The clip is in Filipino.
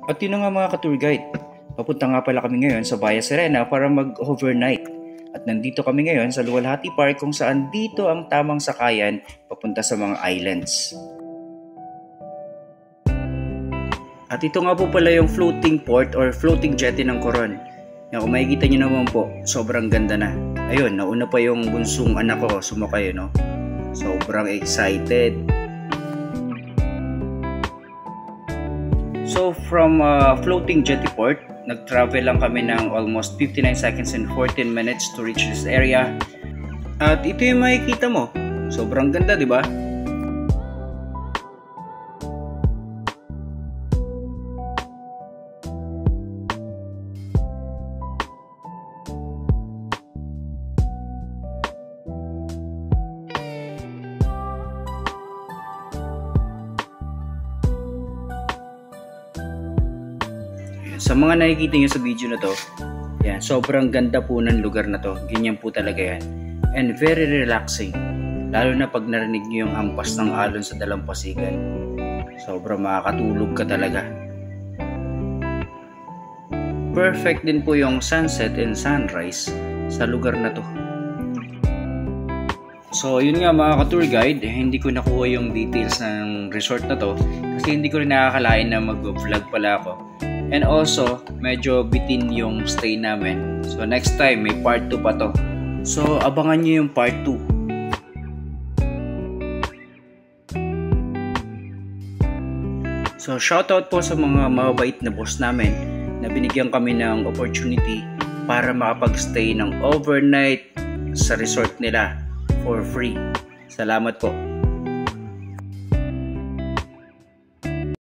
At yun na nga mga ka-tour guide, papunta nga pala kami ngayon sa Bayan Serena para mag-overnight. At nandito kami ngayon sa Luwalhati Park kung saan dito ang tamang sakayan papunta sa mga islands. At ito nga po pala yung floating port or floating jetty ng Coron. Yan, kung makikita nyo naman po, sobrang ganda na. Ayun, nauna pa yung bunsong anak ko sumakay, no? Sobrang excited. So from floating jetty port, nag-travel lang kami ng almost 59 seconds and 14 minutes to reach this area. At ito yung makikita mo. Sobrang ganda, di ba? Sa mga nakikita nyo sa video na to, yan, sobrang ganda po ng lugar na to. Ganyan po talaga yan. And very relaxing. Lalo na pag narinig nyo yung hampas ng alon sa dalampasigan. Sobrang makakatulog ka talaga. Perfect din po yung sunset and sunrise sa lugar na to. So yun nga mga ka-tour guide, hindi ko nakuha yung details ng resort na to kasi hindi ko rin nakakalain na mag-vlog pala ako. And also, medyo bitin yung stay namin. So next time, may part 2 pa to. So abangan nyo yung part 2. So shoutout po sa mga mababait na boss namin na binigyan kami ng opportunity para makapag-stay ng overnight sa resort nila for free. Salamat po.